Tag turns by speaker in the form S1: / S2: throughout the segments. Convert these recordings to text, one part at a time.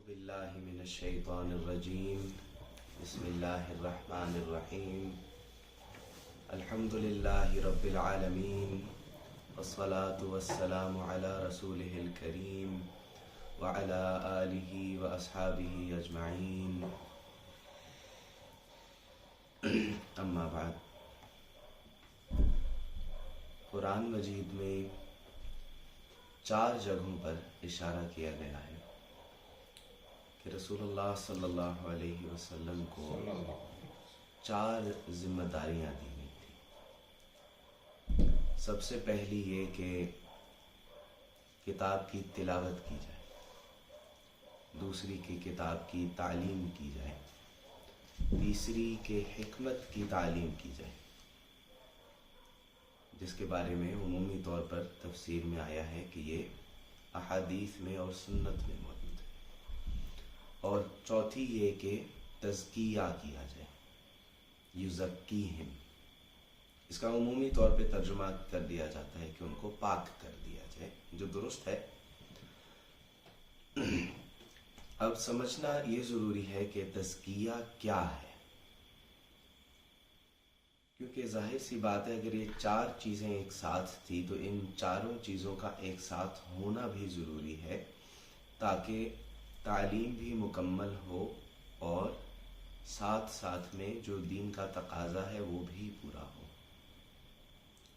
S1: باللہ من الشیطان الرجیم بسم اللہ الرحمن الرحیم الحمد للہ رب العالمین والصلاة والسلام علی رسولہ الکریم وعلی آلہ واصحابہ اجمعین اما بعد۔ قرآن مجید میں 4 جگہوں پر اشارہ کیا گیا ہے کہ رسول اللہ صلی اللہ علیہ وسلم کو 4 ذمہ داریاں دی گئی تھیں۔ سب سے پہلی یہ کہ کتاب کی تلاوت کی جائے، دوسری کہ کتاب کی تعلیم کی جائے، تیسری کہ حکمت کی تعلیم کی جائے، جس کے بارے میں عمومی طور پر تفسیر میں آیا ہے کہ یہ احادیث میں اور سنت میں موجود ہے، اور چوتھی یہ کہ تزکیہ کیا جائے، یزکیہم۔ اس کا عمومی طور پہ ترجمہ کر دیا جاتا ہے کہ ان کو پاک کر دیا جائے، جو درست ہے۔ اب سمجھنا یہ ضروری ہے کہ تزکیہ کیا ہے، کیونکہ ظاہر سی بات ہے اگر یہ 4 چیزیں ایک ساتھ تھی تو ان چاروں چیزوں کا ایک ساتھ ہونا بھی ضروری ہے تاکہ تعلیم بھی مکمل ہو اور ساتھ ساتھ میں جو دین کا تقاضا ہے وہ بھی پورا ہو،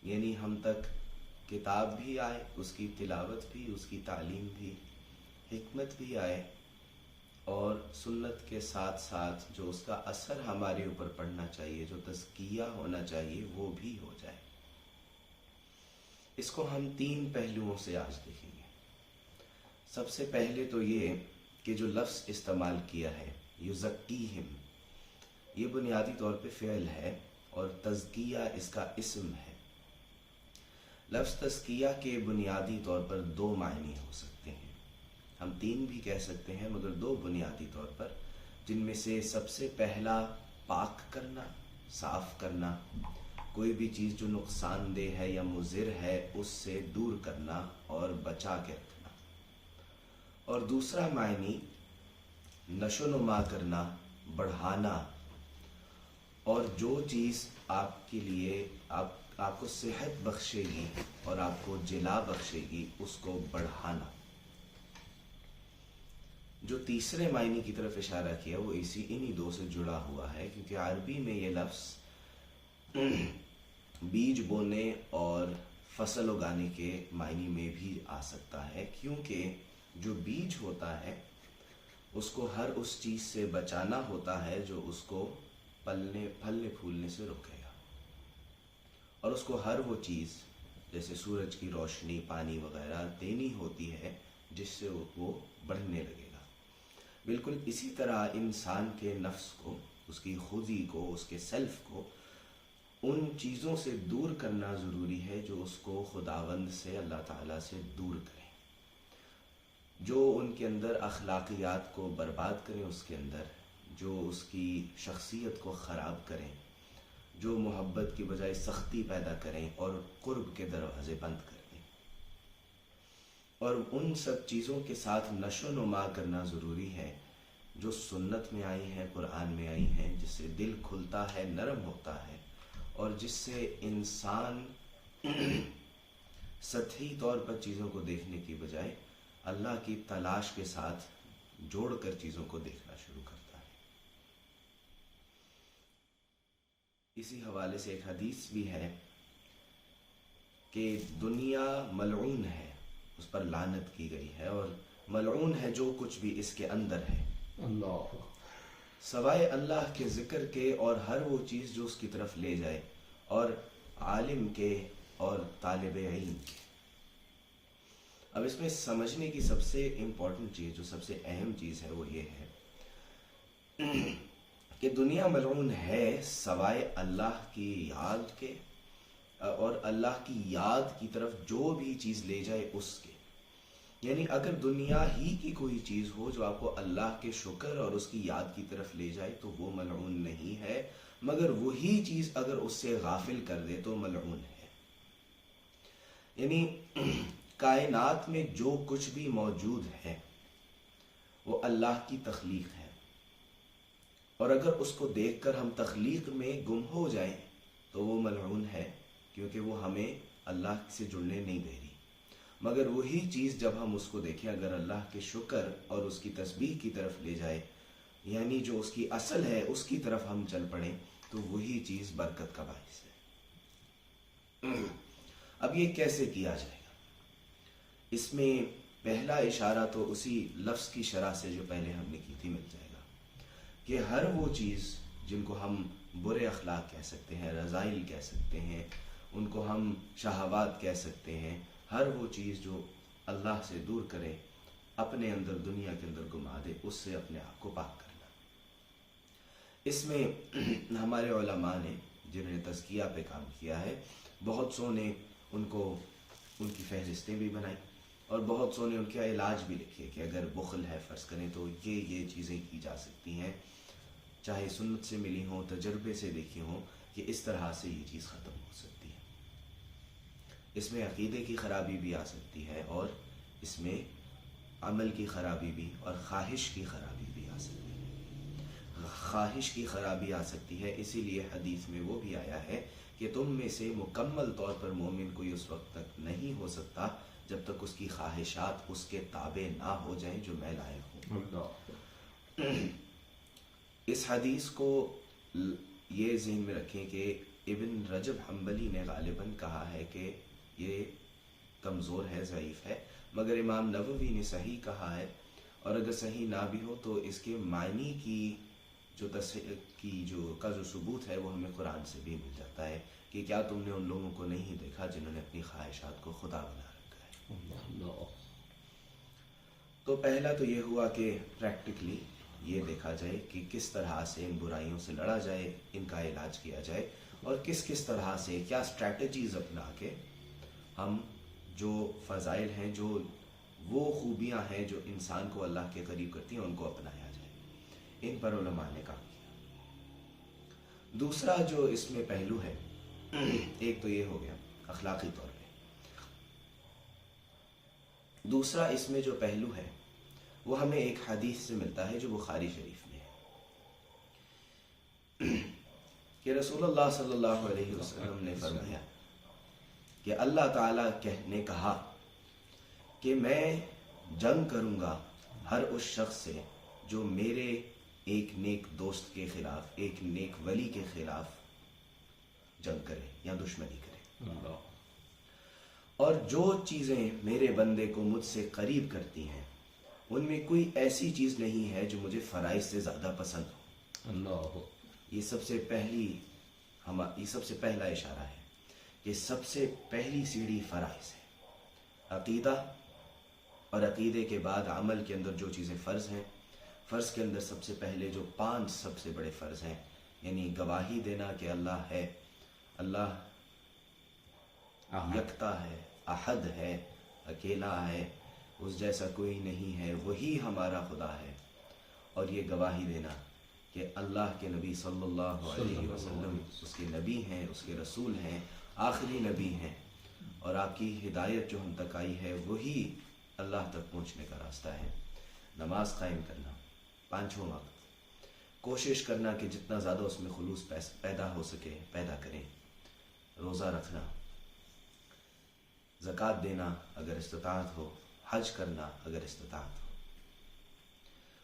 S1: یعنی ہم تک کتاب بھی آئے، اس کی تلاوت بھی، اس کی تعلیم بھی، حکمت بھی آئے، اور سنت کے ساتھ ساتھ جو اس کا اثر ہمارے اوپر پڑنا چاہیے، جو تزکیہ ہونا چاہیے، وہ بھی ہو جائے۔ اس کو ہم 3 پہلوؤں سے آج دیکھیں گے۔ سب سے پہلے تو یہ کہ جو لفظ استعمال کیا ہے یزکیہم، یہ بنیادی طور پہ فعل ہے اور تزکیہ اس کا اسم ہے۔ لفظ تزکیہ کے بنیادی طور پر 2 معنی ہو سکتے ہیں، ہم 3 بھی کہہ سکتے ہیں مگر 2 بنیادی طور پر، جن میں سے سب سے پہلا پاک کرنا، صاف کرنا، کوئی بھی چیز جو نقصان دہ ہے یا مضر ہے اس سے دور کرنا اور بچا کے رکھنا، اور دوسرا معنی نشو و نما کرنا، بڑھانا، اور جو چیز آپ کے لیے آپ کو صحت بخشے گی اور آپ کو جلا بخشے گی اس کو بڑھانا۔ جو تیسرے معنی کی طرف اشارہ کیا وہ انہی 2 سے جڑا ہوا ہے، کیونکہ عربی میں یہ لفظ بیج بونے اور فصل اگانے کے معنی میں بھی آ سکتا ہے، کیونکہ جو بیج ہوتا ہے اس کو ہر اس چیز سے بچانا ہوتا ہے جو اس کو پھلنے پھولنے سے روکے گا، اور اس کو ہر وہ چیز جیسے سورج کی روشنی، پانی وغیرہ دینی ہوتی ہے جس سے وہ بڑھنے لگے گا۔ بالکل اسی طرح انسان کے نفس کو، اس کی خودی کو، اس کے سیلف کو ان چیزوں سے دور کرنا ضروری ہے جو اس کو خداوند سے، اللہ تعالیٰ سے دور کریں، جو ان کے اندر اخلاقیات کو برباد کریں، اس کے اندر جو اس کی شخصیت کو خراب کریں، جو محبت کی بجائے سختی پیدا کریں اور قرب کے دروازے بند کر دیں، اور ان سب چیزوں کے ساتھ نشو و نما کرنا ضروری ہے جو سنت میں آئی ہیں، قرآن میں آئی ہیں، جس سے دل کھلتا ہے، نرم ہوتا ہے، اور جس سے انسان سطحی طور پر چیزوں کو دیکھنے کی بجائے اللہ کی تلاش کے ساتھ جوڑ کر چیزوں کو دیکھنا شروع کرتا ہے۔ اسی حوالے سے ایک حدیث بھی ہے کہ دنیا ملعون ہے، اس پر لعنت کی گئی ہے، اور ملعون ہے جو کچھ بھی اس کے اندر ہے، اللہ سوائے اللہ کے ذکر کے اور ہر وہ چیز جو اس کی طرف لے جائے، اور عالم کے اور طالب علم کے۔ اب اس میں سمجھنے کی سب سے امپورٹنٹ چیز، جو سب سے اہم چیز ہے، وہ یہ ہے کہ دنیا ملعون ہے سوائے اللہ کی یاد کے، اور اللہ کی یاد کی طرف جو بھی چیز لے جائے اس کے۔ یعنی اگر دنیا ہی کی کوئی چیز ہو جو آپ کو اللہ کے شکر اور اس کی یاد کی طرف لے جائے تو وہ ملعون نہیں ہے، مگر وہی چیز اگر اس سے غافل کر دے تو ملعون ہے۔ یعنی کائنات میں جو کچھ بھی موجود ہے وہ اللہ کی تخلیق ہے، اور اگر اس کو دیکھ کر ہم تخلیق میں گم ہو جائیں تو وہ ملعون ہے، کیونکہ وہ ہمیں اللہ سے جڑنے نہیں دے رہی۔ مگر وہی چیز جب ہم اس کو دیکھیں، اگر اللہ کے شکر اور اس کی تسبیح کی طرف لے جائے، یعنی جو اس کی اصل ہے اس کی طرف ہم چل پڑیں، تو وہی چیز برکت کا باعث ہے۔ اب یہ کیسے کیا جائے گا؟ اس میں پہلا اشارہ تو اسی لفظ کی شرح سے جو پہلے ہم نے کی تھی مل جائے گا، کہ ہر وہ چیز جن کو ہم برے اخلاق کہہ سکتے ہیں، رذائل کہہ سکتے ہیں، ان کو ہم شہوات کہہ سکتے ہیں، ہر وہ چیز جو اللہ سے دور کرے، اپنے اندر دنیا کے اندر گما دے، اس سے اپنے آپ کو پاک کرنا۔ اس میں ہمارے علماء نے جنہوں نے تزکیہ پہ کام کیا ہے، بہت سو نے ان کی فہرستیں بھی بنائی، اور بہت سو نے ان کا علاج بھی لکھے کہ اگر بخل ہے فرض کریں تو یہ چیزیں کی جا سکتی ہیں، چاہے سنت سے ملی ہوں، تجربے سے دیکھی ہوں، کہ اس طرح سے یہ چیز ختم ہو سکتی ہے۔ اس میں عقیدے کی خرابی بھی آ سکتی ہے، اور اس میں عمل کی خرابی بھی، اور خواہش کی خرابی بھی آ سکتی ہے۔ خواہش کی خرابی آ سکتی ہے، اسی لیے حدیث میں وہ بھی آیا ہے کہ تم میں سے مکمل طور پر مومن کوئی اس وقت تک نہیں ہو سکتا جب تک اس کی خواہشات اس کے تابع نہ ہو جائیں جو میں لائق ہوں۔ اس حدیث کو یہ ذہن میں رکھیں کہ ابن رجب حنبلی نے غالباً کہا ہے کہ یہ کمزور ہے، ضعیف ہے، مگر امام نووی نے صحیح کہا ہے، اور اگر صحیح نہ بھی ہو تو اس کے معنی کا جو ثبوت ہے وہ ہمیں قرآن سے بھی مل جاتا ہے، کہ کیا تم نے ان لوگوں کو نہیں دیکھا جنہوں نے اپنی خواہشات کو خدا بنا رکھا ہے۔ تو پہلا تو یہ ہوا کہ پریکٹیکلی یہ دیکھا جائے کہ کس طرح سے ان برائیوں سے لڑا جائے، ان کا علاج کیا جائے، اور کس طرح سے کیا اسٹریٹجیز اپنا کے ہم جو فضائل ہیں، جو وہ خوبیاں ہیں جو انسان کو اللہ کے قریب کرتی ہیں، ان کو اپنایا جائے۔ ان پر علماء نے کام کیا۔ دوسرا جو اس میں پہلو ہے، ایک تو یہ ہو گیا اخلاقی طور پہ، دوسرا اس میں جو پہلو ہے وہ ہمیں ایک حدیث سے ملتا ہے جو بخاری شریف میں ہے، کہ رسول اللہ صلی اللہ علیہ وسلم نے فرمایا کہ اللہ تعالیٰ نے کہا کہ میں جنگ کروں گا ہر اس شخص سے جو میرے ایک نیک دوست کے خلاف، ایک نیک ولی کے خلاف جنگ کرے یا دشمنی کرے، اور جو چیزیں میرے بندے کو مجھ سے قریب کرتی ہیں ان میں کوئی ایسی چیز نہیں ہے جو مجھے فرائض سے زیادہ پسند ہو۔ اللہ، یہ سب سے پہلا اشارہ ہے کہ سب سے پہلی سیڑھی فرائض ہے، عقیدہ، اور عقیدے کے بعد عمل کے اندر جو چیزیں فرض ہیں، فرض کے اندر سب سے پہلے جو 5 سب سے بڑے فرض ہیں، یعنی گواہی دینا کہ اللہ ہے، اللہ یکتا ہے، احد ہے، اکیلا ہے، اس جیسا کوئی نہیں ہے، وہی ہمارا خدا ہے، اور یہ گواہی دینا کہ اللہ کے نبی صلی اللہ علیہ وسلم اس کے نبی ہیں، اس کے رسول ہیں، آخری نبی ہیں، اور آپ کی ہدایت جو ہم تک آئی ہے وہی اللہ تک پہنچنے کا راستہ ہے۔ نماز قائم کرنا، 5 وقت، کوشش کرنا کہ جتنا زیادہ اس میں خلوص پیدا ہو سکے پیدا کریں، روزہ رکھنا، زکوٰۃ دینا اگر استطاعت ہو، حج کرنا اگر استطاعت ہو،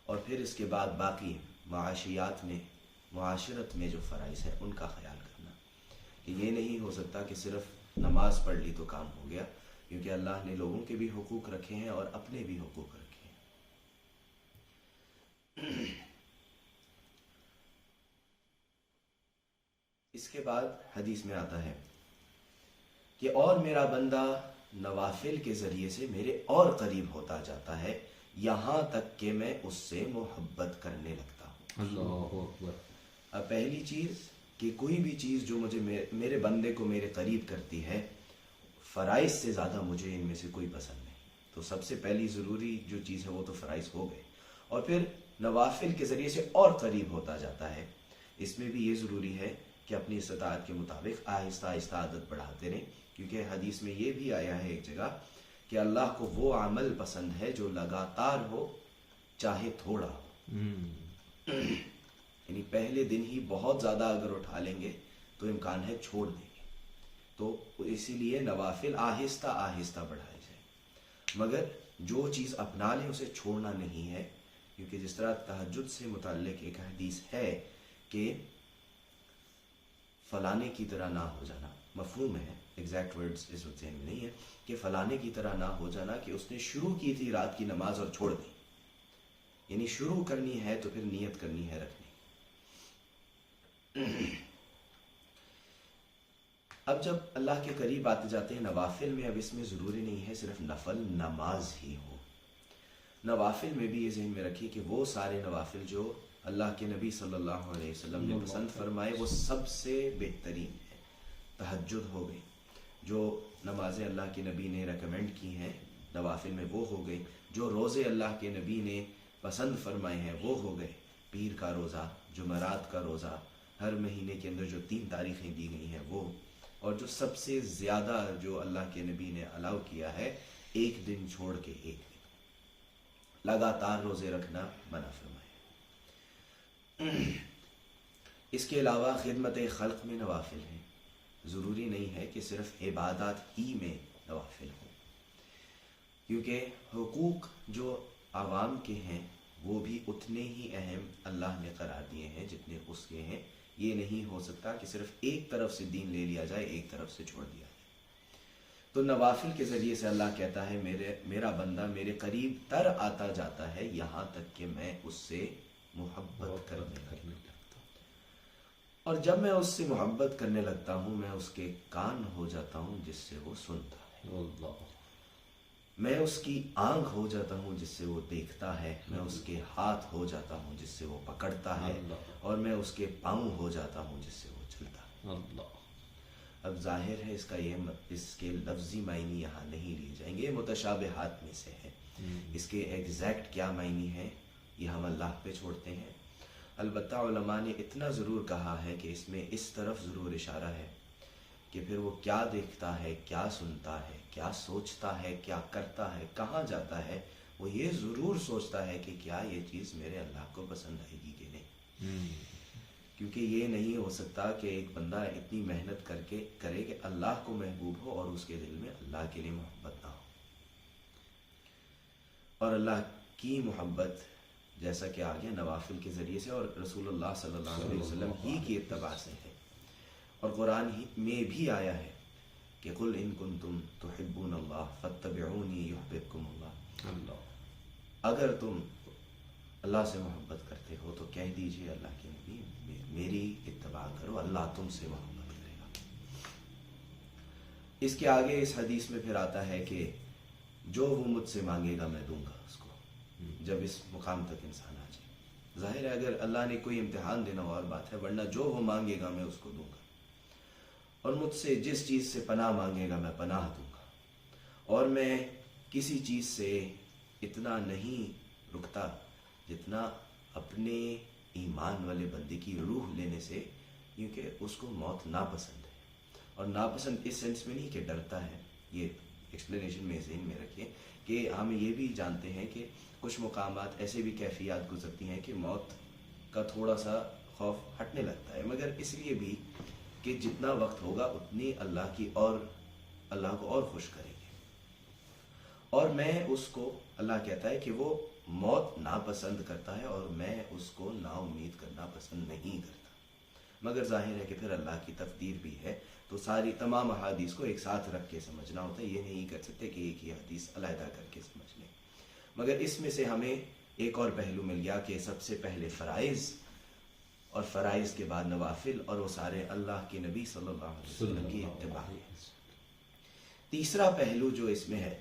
S1: اور پھر اس کے بعد باقی معاشرت میں جو فرائض ہیں ان کا خیال کرنا، کہ یہ نہیں ہو سکتا کہ صرف نماز پڑھ لی تو کام ہو گیا، کیونکہ اللہ نے لوگوں کے بھی حقوق رکھے ہیں اور اپنے بھی حقوق رکھے ہیں۔ اس کے بعد حدیث میں آتا ہے کہ اور میرا بندہ نوافل کے ذریعے سے میرے اور قریب ہوتا جاتا ہے، یہاں تک کہ میں اس سے محبت کرنے لگتا ہوں۔ اللہ اکبر۔ اب پہلی چیز کہ کوئی بھی چیز جو مجھے میرے بندے کو میرے قریب کرتی ہے، فرائض سے زیادہ مجھے ان میں سے کوئی پسند نہیں، تو سب سے پہلی ضروری جو چیز ہے وہ تو فرائض ہو گئے، اور پھر نوافل کے ذریعے سے اور قریب ہوتا جاتا ہے۔ اس میں بھی یہ ضروری ہے کہ اپنی استطاعت کے مطابق آہستہ آہستہ عادت بڑھاتے رہیں، کیونکہ حدیث میں یہ بھی آیا ہے ایک جگہ کہ اللہ کو وہ عمل پسند ہے جو لگاتار ہو چاہے تھوڑا ہو. یعنی پہلے دن ہی بہت زیادہ اگر اٹھا لیں گے تو امکان ہے چھوڑ دیں گے. تو اسی لیے نوافل آہستہ آہستہ بڑھائے جائیں، مگر جو چیز اپنا لیں اسے چھوڑنا نہیں ہے. کیونکہ جس طرح تہجد سے متعلق ایک حدیث ہے کہ فلانے کی طرح نہ ہو جانا، مفہوم ہے، ایگزیکٹ ورڈز اس وقت ذہن میں نہیں ہے، کہ فلانے کی طرح نہ ہو جانا کہ اس نے شروع کی تھی رات کی نماز اور چھوڑ دی. یعنی شروع کرنی ہے تو پھر نیت کرنی ہے رکھنی. اب جب اللہ کے قریب آتے جاتے ہیں نوافل میں، اب اس میں ضروری نہیں ہے صرف نفل نماز ہی ہو. نوافل میں بھی یہ ذہن میں رکھیے کہ وہ سارے نوافل جو اللہ کے نبی صلی اللہ علیہ وسلم نے پسند فرمائے وہ سب سے بہترین ہے. تہجد ہو گئی، جو نمازیں اللہ کے نبی نے ریکمینڈ کی ہیں نوافل میں وہ ہو گئی. جو روزے اللہ کے نبی نے پسند فرمائے ہیں وہ ہو گئے. پیر کا روزہ، جمعرات کا روزہ، ہر مہینے کے اندر جو 3 تاریخیں دی گئی ہیں وہ، اور جو سب سے زیادہ جو اللہ کے نبی نے الاؤ کیا ہے ایک دن چھوڑ کے ایک دن لگاتار روزے رکھنا منع فرمایا. اس کے علاوہ خدمت خلق میں نوافل ہیں. ضروری نہیں ہے کہ صرف عبادات ہی میں نوافل ہوں، کیونکہ حقوق جو عوام کے ہیں وہ بھی اتنے ہی اہم اللہ نے قرار دیے ہیں جتنے اس کے ہیں. یہ نہیں ہو سکتا کہ صرف ایک طرف سے دین لے لیا جائے ایک طرف سے چھوڑ دیا جائے. تو نوافل کے ذریعے سے اللہ کہتا ہے میرا بندہ میرے قریب تر آتا جاتا ہے یہاں تک کہ میں اس سے محبت کرنے لگتا ہوں. اور جب میں اس سے محبت کرنے لگتا ہوں میں اس کے کان ہو جاتا ہوں جس سے وہ سنتا ہے. میں اس کی آنکھ ہو جاتا ہوں جس سے وہ دیکھتا ہے. میں اس کے ہاتھ ہو جاتا ہوں جس سے وہ پکڑتا ہے. اور میں اس کے پاؤں ہو جاتا ہوں جس سے وہ چلتا ہے. اب ظاہر ہے اس کے لفظی معنی یہاں نہیں لیے جائیں گے، متشابہات میں سے ہے. اس کے ایگزیکٹ کیا معنی ہے یہ ہم اللہ پہ چھوڑتے ہیں. البتہ علماء نے اتنا ضرور کہا ہے کہ اس میں اس طرف ضرور اشارہ ہے کہ پھر وہ کیا دیکھتا ہے، کیا سنتا ہے، کیا سوچتا ہے، کیا کرتا ہے، کہاں جاتا ہے، وہ یہ ضرور سوچتا ہے کہ کیا یہ چیز میرے اللہ کو پسند آئے گی کہ نہیں. کیونکہ یہ نہیں ہو سکتا کہ ایک بندہ اتنی محنت کر کے کرے کہ اللہ کو محبوب ہو اور اس کے دل میں اللہ کے لیے محبت نہ ہو. اور اللہ کی محبت جیسا کہ آگے نوافل کے ذریعے سے اور رسول اللہ صلی اللہ علیہ وسلم ہی کی اتباع سے ہے. اور قرآن ہی میں بھی آیا ہے کہ قل ان کنتم تحبون اللہ فاتبعونی یحببکم اللہ. اگر تم اللہ سے محبت کرتے ہو تو کہہ دیجئے اللہ کے نبی میری اتباع کرو، اللہ تم سے محبت کرے گا. اس کے آگے اس حدیث میں پھر آتا ہے کہ جو وہ مجھ سے مانگے گا میں دوں گا اس کو. جب اس مقام تک انسان آ جائے، ظاہر ہے اگر اللہ نے کوئی امتحان دینا اور بات ہے، ورنہ جو وہ مانگے گا میں اس کو دوں گا. اور مجھ سے جس چیز سے پناہ مانگے گا میں پناہ دوں گا. اور میں کسی چیز سے اتنا نہیں رکتا جتنا اپنے ایمان والے بندے کی روح لینے سے، کیونکہ اس کو موت ناپسند ہے. اور ناپسند اس سینس میں نہیں کہ ڈرتا ہے، یہ ایکسپلینیشن میں ذہن میں رکھیں کہ ہم یہ بھی جانتے ہیں کہ کچھ مقامات ایسے بھی کیفیات گزرتی ہیں کہ موت کا تھوڑا سا خوف ہٹنے لگتا ہے، مگر اس لیے بھی کہ جتنا وقت ہوگا اتنی اللہ کو اور خوش کریں گے. اور میں اس کو، اللہ کہتا ہے کہ وہ موت ناپسند کرتا ہے اور میں اس کو نا امید کرنا پسند نہیں کرتا. مگر ظاہر ہے کہ پھر اللہ کی تقدیر بھی ہے، تو ساری تمام احادیث کو ایک ساتھ رکھ کے سمجھنا ہوتا ہے. یہ نہیں کر سکتے کہ ایک ہی حدیث علیحدہ کر کے سمجھ لیں. مگر اس میں سے ہمیں ایک اور پہلو مل گیا کہ سب سے پہلے فرائض، اور فرائض کے بعد نوافل، اور وہ سارے اللہ کے نبی صلی اللہ علیہ وسلم کی اتباع ہے. تیسرا پہلو جو اس میں ہے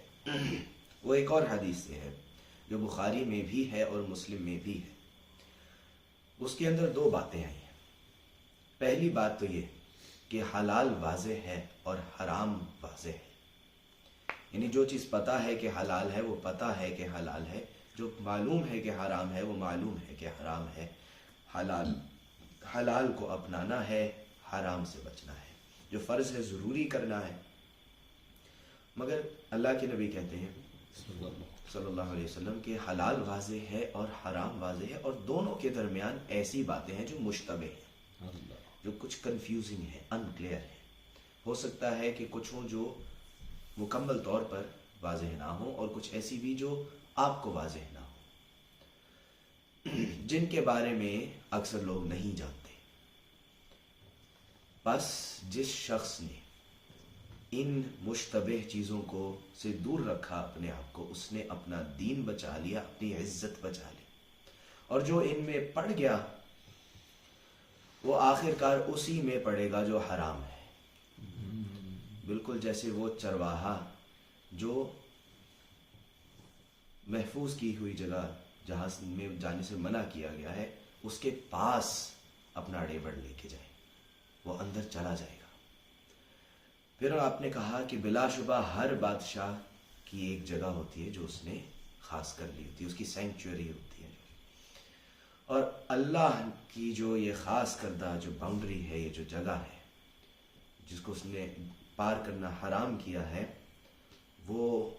S1: وہ ایک اور حدیث سے ہے جو بخاری میں بھی ہے اور مسلم میں بھی ہے. اس کے اندر 2 باتیں آئی ہیں. پہلی بات تو یہ کہ حلال واضح ہے اور حرام واضح ہے. یعنی جو چیز پتہ ہے کہ حلال ہے وہ پتہ ہے کہ حلال ہے، جو معلوم ہے کہ حرام ہے وہ معلوم ہے کہ حرام ہے. حلال کو اپنانا ہے، حرام سے بچنا ہے. جو فرض ہے ضروری کرنا ہے. مگر اللہ کے نبی کہتے ہیں صلی اللہ علیہ وسلم کہ حلال واضح ہے اور حرام واضح ہے، اور دونوں کے درمیان ایسی باتیں ہیں جو مشتبہ ہیں، جو کچھ کنفیوزنگ ہے، ان کلیئر ہے. ہو سکتا ہے کہ کچھ ہوں جو مکمل طور پر واضح نہ ہوں، اور کچھ ایسی بھی جو آپ کو واضح نہ ہوں، جن کے بارے میں اکثر لوگ نہیں جانتے. بس جس شخص نے ان مشتبہ چیزوں کو سے دور رکھا اپنے آپ کو، اس نے اپنا دین بچا لیا، اپنی عزت بچا لی. اور جو ان میں پڑ گیا وہ آخر کار اسی میں پڑے گا جو حرام ہے. بالکل جیسے وہ چرواہا جو محفوظ کی ہوئی جگہ جہاں میں جانے سے منع کیا گیا ہے، اس کے پاس اپنا ڈیوڑ لے کے جائے، وہ اندر چلا جائے گا. پھر آپ نے کہا کہ بلا شبہ ہر بادشاہ کی ایک جگہ ہوتی ہے جو اس نے خاص کر لی ہوتی ہے، اس کی سینکچوری ہوتی ہے. اور اللہ کی جو یہ خاص کردہ جو باؤنڈری ہے، یہ جو جگہ ہے جس کو اس نے پار کرنا حرام کیا ہے، وہ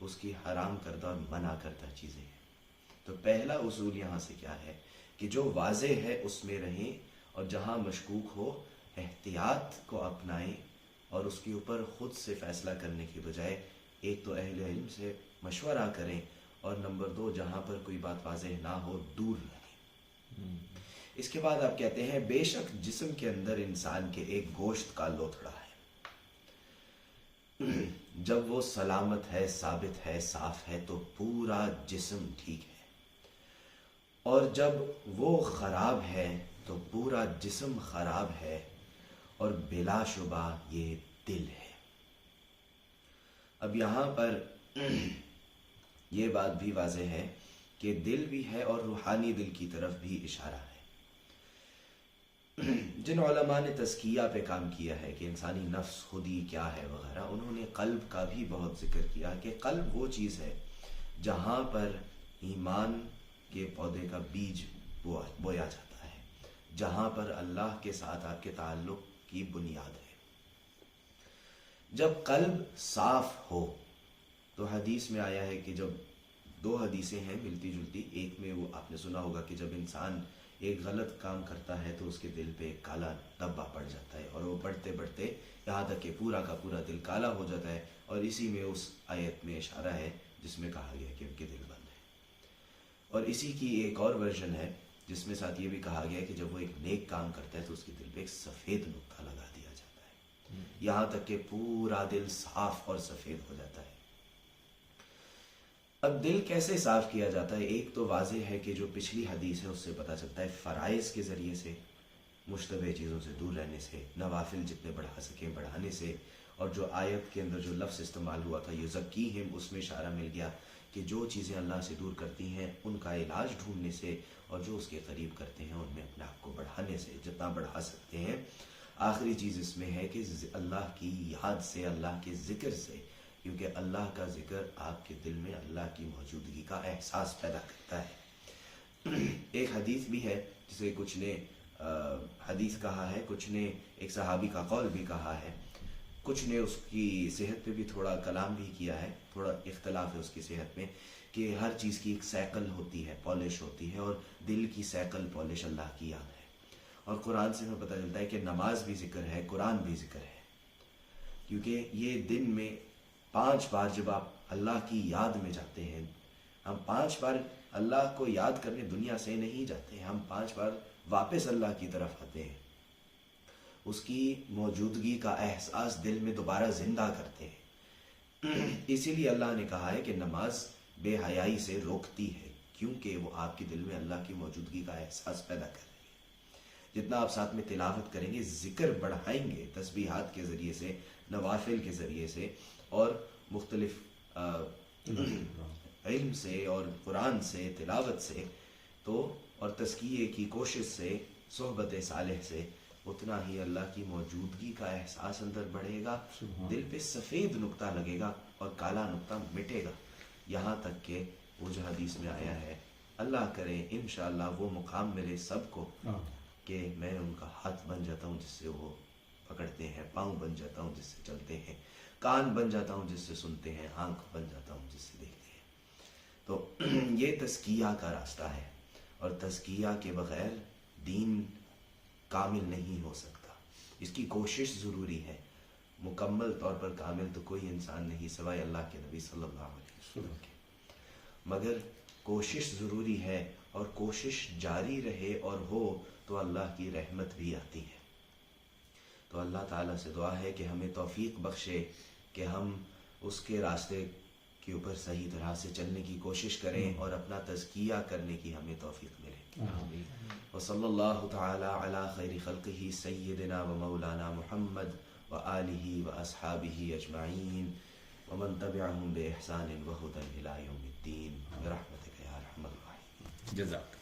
S1: اس کی حرام کردہ اور منع کردہ چیزیں ہیں. تو پہلا اصول یہاں سے کیا ہے کہ جو واضح ہے اس میں رہیں، اور جہاں مشکوک ہو احتیاط کو اپنائیں، اور اس کے اوپر خود سے فیصلہ کرنے کی بجائے ایک تو اہل علم سے مشورہ کریں، اور نمبر 2 جہاں پر کوئی بات واضح نہ ہو دور رہیں. اس کے بعد آپ کہتے ہیں بے شک جسم کے اندر انسان کے ایک گوشت کا لوتھڑا ہے، جب وہ سلامت ہے، ثابت ہے، صاف ہے تو پورا جسم ٹھیک ہے، اور جب وہ خراب ہے تو پورا جسم خراب ہے، اور بلا شبہ یہ دل ہے. اب یہاں پر یہ بات بھی واضح ہے کہ دل بھی ہے اور روحانی دل کی طرف بھی اشارہ ہے. جن علماء نے تزکیہ پہ کام کیا ہے کہ انسانی نفس خودی کیا ہے وغیرہ، انہوں نے قلب کا بھی بہت ذکر کیا کہ قلب وہ چیز ہے جہاں پر ایمان کے پودے کا بیج بویا جاتا ہے، جہاں پر اللہ کے ساتھ آپ کے تعلق کی بنیاد ہے. جب قلب صاف ہو تو حدیث میں آیا ہے کہ جب 2 حدیثیں ہیں ملتی جلتی، ایک میں وہ آپ نے سنا ہوگا کہ جب انسان ایک غلط کام کرتا ہے تو اس کے دل پہ ایک کالا دھبا پڑ جاتا ہے، اور وہ بڑھتے بڑھتے یہاں تک کہ پورا کا پورا دل کالا ہو جاتا ہے. اور اسی میں اس آیت میں اشارہ ہے جس میں کہا گیا کہ ان کے دل بند ہے. اور اسی کی ایک اور ورژن ہے جس میں ساتھ یہ بھی کہا گیا کہ جب وہ ایک نیک کام کرتا ہے تو اس کے دل پہ ایک سفید نقطہ لگا دیا جاتا ہے، یہاں تک کہ پورا دل صاف اور سفید ہو جاتا ہے. اب دل کیسے صاف کیا جاتا ہے؟ ایک تو واضح ہے کہ جو پچھلی حدیث ہے اس سے پتہ چلتا ہے فرائض کے ذریعے سے، مشتبہ چیزوں سے دور رہنے سے، نوافل جتنے بڑھا سکیں بڑھانے سے، اور جو آیت کے اندر جو لفظ استعمال ہوا تھا یزکیہم، اس میں اشارہ مل گیا کہ جو چیزیں اللہ سے دور کرتی ہیں ان کا علاج ڈھونڈنے سے، اور جو اس کے قریب کرتے ہیں ان میں اپنے آپ کو بڑھانے سے، جتنا بڑھا سکتے ہیں. آخری چیز اس میں ہے کہ اللہ کی یاد سے، اللہ کے ذکر سے، کیونکہ اللہ کا ذکر آپ کے دل میں اللہ کی موجودگی کا احساس پیدا کرتا ہے. ایک حدیث بھی ہے جسے کچھ نے حدیث کہا ہے، کچھ نے ایک صحابی کا قول بھی کہا ہے، کچھ نے اس کی صحت پہ بھی تھوڑا کلام بھی کیا ہے، تھوڑا اختلاف ہے اس کی صحت میں، کہ ہر چیز کی ایک سیکل ہوتی ہے، پالش ہوتی ہے، اور دل کی سیکل پالش اللہ کی یاد ہے. اور قرآن سے ہمیں پتہ چلتا ہے کہ نماز بھی ذکر ہے، قرآن بھی ذکر ہے، کیونکہ یہ دن میں 5 بار جب آپ اللہ کی یاد میں جاتے ہیں، ہم 5 بار اللہ کو یاد کرنے دنیا سے نہیں جاتے، ہم 5 بار واپس اللہ کی طرف آتے ہیں، اس کی موجودگی کا احساس دل میں دوبارہ زندہ کرتے ہیں. اسی لیے اللہ نے کہا ہے کہ نماز بے حیائی سے روکتی ہے، کیونکہ وہ آپ کے دل میں اللہ کی موجودگی کا احساس پیدا کر رہی ہے. جتنا آپ ساتھ میں تلاوت کریں گے، ذکر بڑھائیں گے تسبیحات کے ذریعے سے، نوافل کے ذریعے سے، اور مختلف علم سے اور قرآن سے، تلاوت سے، تو اور تزکیے کی کوشش سے، صحبت صالح سے، اتنا ہی اللہ کی موجودگی کا احساس اندر بڑھے گا، دل پہ سفید نقطہ لگے گا اور کالا نقطہ مٹے گا. یہاں تک کہ وہ جو حدیث میں آیا ہے، اللہ کرے انشاءاللہ وہ مقام ملے سب کو کہ میں ان کا ہاتھ بن جاتا ہوں جس سے وہ پکڑتے ہیں، پاؤں بن جاتا ہوں جس سے چلتے ہیں، کان بن جاتا ہوں جس سے سنتے ہیں، آنکھ بن جاتا ہوں جس سے دیکھتے ہیں. تو یہ تزکیہ کا راستہ ہے، اور تزکیہ کے بغیر دین کامل نہیں ہو سکتا، اس کی کوشش ضروری ہے۔ مکمل طور پر کامل تو کوئی انسان نہیں سوائے اللہ کے نبی صلی اللہ علیہ وسلم کے، مگر کوشش ضروری ہے، اور کوشش جاری رہے اور ہو تو اللہ کی رحمت بھی آتی ہے۔ تو اللہ تعالیٰ سے دعا ہے کہ ہمیں توفیق بخشے کہ ہم اس کے راستے کے اوپر صحیح طرح سے چلنے کی کوشش کریں اور اپنا تزکیہ کرنے کی ہمیں توفیق ملے۔ وصلی اللہ تعالی علی خیر خلقہ سیدنا و مولانا محمد وآلہ واصحابہ اجمعین ومن تبعہم بإحسان وہدی الی یوم الدین برحمتک یا ارحم الراحمین۔
S2: جزاک